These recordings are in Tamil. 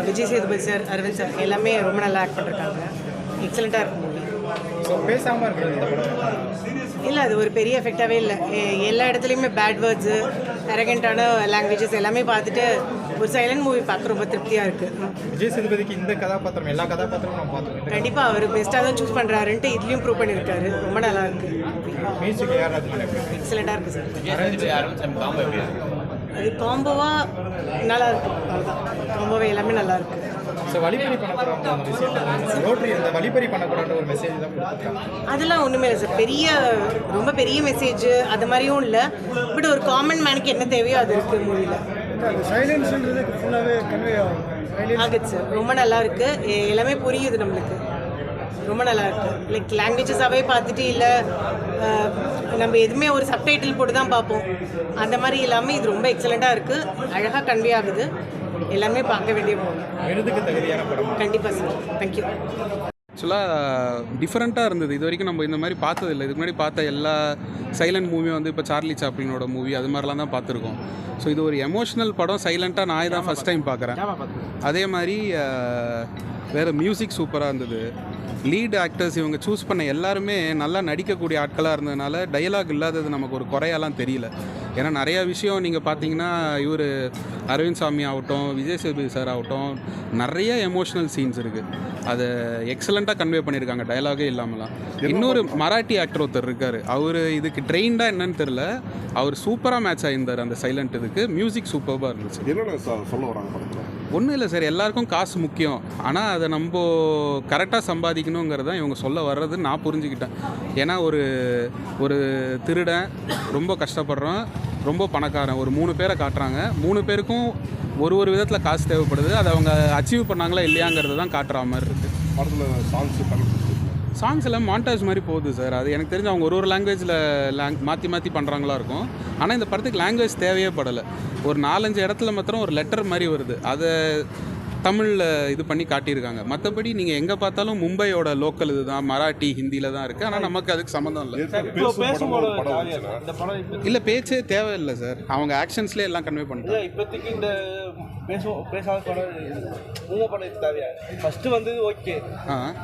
விஜய் சேதுபதி சார், அரவிந்த் சார் எல்லாமே ரொம்ப நல்லா ஆக்ட் பண்ணிருக்காங்க. எக்ஸலண்ட்டாக இருக்கும் மூவி. ஸோ பேசாமல் இருக்கிறது இந்த படம் இல்லை, அது ஒரு பெரிய எஃபெக்டாகவே இல்லை. எல்லா இடத்துலையுமே பேட் வேர்ட்ஸு, அரகண்டான லாங்குவேஜஸ் எல்லாமே பார்த்துட்டு ஒரு சைலண்ட் மூவி பார்க்க ரொம்ப திருப்தியாக இருக்குது. விஜய் சேதுபதிக்கு இந்த கதாபாத்திரம் எல்லா கதாபாத்திரமும் நம்ம பார்த்துருக்கோம். கண்டிப்பாக அவர் பெஸ்ட்டாக தான் சூஸ் பண்ணுறாருன்ட்டு இதுலேயும் ப்ரூவ் பண்ணியிருக்காரு. ரொம்ப நல்லா இருக்குது. மியூசிக் யாராவது எக்ஸலண்ட்டாக இருக்குது சார். அது காம்போவாக நல்லா இருக்கும். அவ்வளோதான், காம்போவே எல்லாமே நல்லா இருக்குது. ஸோ வழிப்பறி பண்ணக்கூடாது அந்த விஷயத்தை ரோட்டரி அந்த வழிப்பறி பண்ணக்கூடாது ஒரு மெசேஜ் தான் கொடுத்துருக்காங்க. அதெல்லாம் ஒன்றுமே இல்லை சார். ரொம்ப பெரிய மெசேஜ் அது மாதிரியும் இல்லை. பட் ஒரு காமன் மேனுக்கு என்ன தேவையோ அது இருக்குது மூவியில். சைலன்ஸ்ன்றது ஃபுல்லாகவே கன்வே ஆகுது சார். ரொம்ப நல்லா இருக்குது. எல்லாமே புரியுது நம்மளுக்கு. ரொம்ப நல்லா இருக்குது. லைக் லாங்குவேஜஸாகவே பார்த்துட்டு இல்லை நம்ம எதுவுமே ஒரு சப்டைட்டில் போட்டு தான் பார்ப்போம். அந்த மாதிரி இல்லாமல் இது ரொம்ப எக்ஸலண்ட்டாக இருக்குது. அழகாக கன்வே ஆகுது. எல்லாமே பார்க்க வேண்டிய போகும். விருதுக்கு தகுதியான படம். கண்டிப்பாக சார். தேங்க்யூ. ஆக்சுவலாக டிஃப்ரெண்ட்டாக இருந்தது. இது வரைக்கும் நம்ம இந்த மாதிரி பார்த்ததில்லை. இதுக்கு முன்னாடி பார்த்த எல்லா சைலண்ட் மூவியும் வந்து இப்போ சார்லி சாப்ளினோட மூவி அது மாதிரிலாம் தான் பார்த்துருக்கோம். ஸோ இது ஒரு எமோஷ்னல் படம். சைலண்ட்டாக நான் தான் ஃபஸ்ட் டைம் பார்க்குறேன். அதே மாதிரி வேறு மியூசிக் சூப்பராக இருந்தது. லீட் ஆக்டர்ஸ் இவங்க சூஸ் பண்ண எல்லாருமே நல்லா நடிக்கக்கூடிய ஆட்களாக இருந்ததுனால டயலாக் இல்லாதது நமக்கு ஒரு குறையெல்லாம் தெரியல. ஏன்னா நிறையா விஷயம் நீங்கள் பார்த்தீங்கன்னா இவர் அரவிந்த் சாமி ஆகட்டும், விஜய் சேதுபதி சார் ஆகட்டும், நிறைய எமோஷ்னல் சீன்ஸ் இருக்குது. அதை எக்ஸலண்ட்டாக கன்வே பண்ணியிருக்காங்க டயலாகே இல்லாமலாம். இன்னொரு மராட்டி ஆக்டர் ஒருத்தர் இருக்கார். அவர் இதுக்கு ட்ரெயின்டாக என்னன்னு தெரில, அவர் சூப்பராக மேட்ச் ஆகியிருந்தார் அந்த சைலண்ட் இதுக்கு. மியூசிக் சூப்பராக இருந்துச்சு. என்னென்ன சொல்ல வராங்க படத்தில்? ஒன்றும் இல்லை சார், எல்லாருக்கும் காசு முக்கியம். ஆனால் அதை நம்ம கரெக்டாக சம்பாதிக்கணுங்கிறது தான் இவங்க சொல்ல வர்றதுன்னு நான் புரிஞ்சுக்கிட்டேன். ஏன்னா ஒரு திருடன் ரொம்ப கஷ்டப்படுறான், ரொம்ப பணக்காரன், ஒரு 3 பேரை காட்டுறாங்க. 3 பேருக்கும் ஒரு விதத்தில் காசு தேவைப்படுது. அதை அவங்க அச்சீவ் பண்ணாங்களா இல்லையாங்கிறது தான் காட்டுற மாதிரி இருக்குது. படத்தில் சாங்ஸ் எல்லாம் மாண்டாஜ் மாதிரி போகுது சார். அது எனக்கு தெரிஞ்சு அவங்க ஒரு லாங்குவேஜில் மாற்றி பண்ணுறாங்களா இருக்கும். ஆனால் இந்த படத்துக்கு லாங்குவேஜ் தேவையே படலை. ஒரு 4-5 இடத்துல மாத்திரம் ஒரு லெட்டர் மாதிரி வருது. அதை தமிழில் இது பண்ணி காட்டியிருக்காங்க. மற்றபடி நீங்கள் எங்கே பார்த்தாலும் மும்பையோட லோக்கல் இது தான், மராட்டி ஹிந்தியில் தான் இருக்குது. ஆனால் நமக்கு அதுக்கு சம்மந்தம் இல்லை. இல்லை, பேச்சே தேவையில்லை சார். அவங்க ஆக்ஷன்ஸ்லேயே எல்லாம் கன்வே பண்ணுறாங்க. இப்போதைக்கு இந்த பேசாத படம் மூவ் பண்ண தேவையா? ஃபஸ்ட்டு வந்து ஓகே,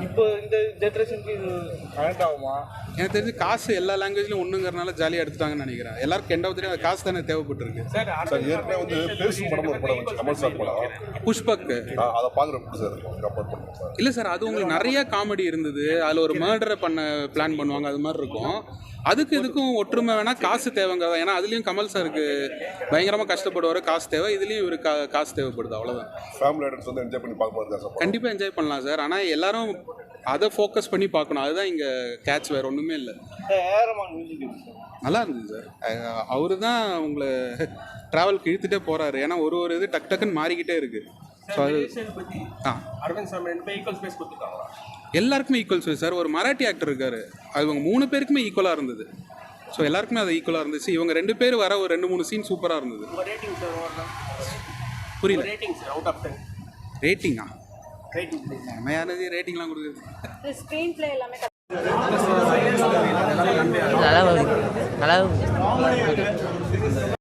இப்போ இந்த ஜென்ரேஷனுக்கு இது கனெக்ட் ஆகுமா? எனக்கு தெரிஞ்சு காசு எல்லா லாங்குவேஜ்லையும் ஒன்றுங்கிறனால ஜாலியாக எடுத்துட்டாங்கன்னு நினைக்கிறேன். எல்லாருக்கும் எண்ட் ஆஃப் தி டே காசு தானே தேவைப்பட்டிருக்கு. சார் ஏற்கனவே வந்து பேசும் படம் ஒரு படம் வந்து கமல் சார் படம் புஷ்பக்கு அதை பார்க்குறப்ப சார் கம்பேர் பண்ணுறோம் சார். இல்லை சார், அது உங்களுக்கு நிறைய காமெடி இருந்தது. அதில் ஒரு மர்டரை பிளான் பண்ணுவாங்க, அது மாதிரி இருக்கும். அதுக்கு இதுக்கும் ஒற்றுமை வேணால் காசு தேவைங்க. ஏன்னா அதுலேயும் கமல் சாருக்கு பயங்கரமாக கஷ்டப்படுவார், காசு தேவை. இதுலேயும் ஒரு காசு தேவைப்படுது, அவ்வளோதான். ஃபேமிலி ஆடியன்ஸ் வந்து என்ஜாய் பண்ணி பார்க்கும்போது சார் கண்டிப்பாக என்ஜாய் பண்ணலாம் சார். ஆனால் எல்லாரும் அதை ஃபோக்கஸ் பண்ணி பார்க்கணும். அதுதான் இங்கே கேட்ச், வேறு ஒன்றுமே இல்லை. நல்லா இருந்தது சார். அவரு தான் உங்களை ட்ராவலுக்கு இழுத்துட்டே போகிறாரு. ஏன்னா ஒரு இது டக்குன்னு மாறிக்கிட்டே இருக்குது. ஸோ அது எல்லாருக்குமே ஈக்குவல் ஸ்பேஸ் சார். ஒரு மராட்டி ஆக்டர் இருக்கார், அது இவங்க 3 பேருக்குமே ஈக்குவலாக இருந்தது. ஸோ எல்லாருக்குமே அது ஈக்குவலாக இருந்துச்சு. இவங்க 2 பேர் வர ஒரு 2-3 சீன் சூப்பராக இருந்தது. புரியல. ரேட்டிங்கா? நம்ம யாராவது ரேட்டிங்லாம் கொடுக்குறது? நல்லா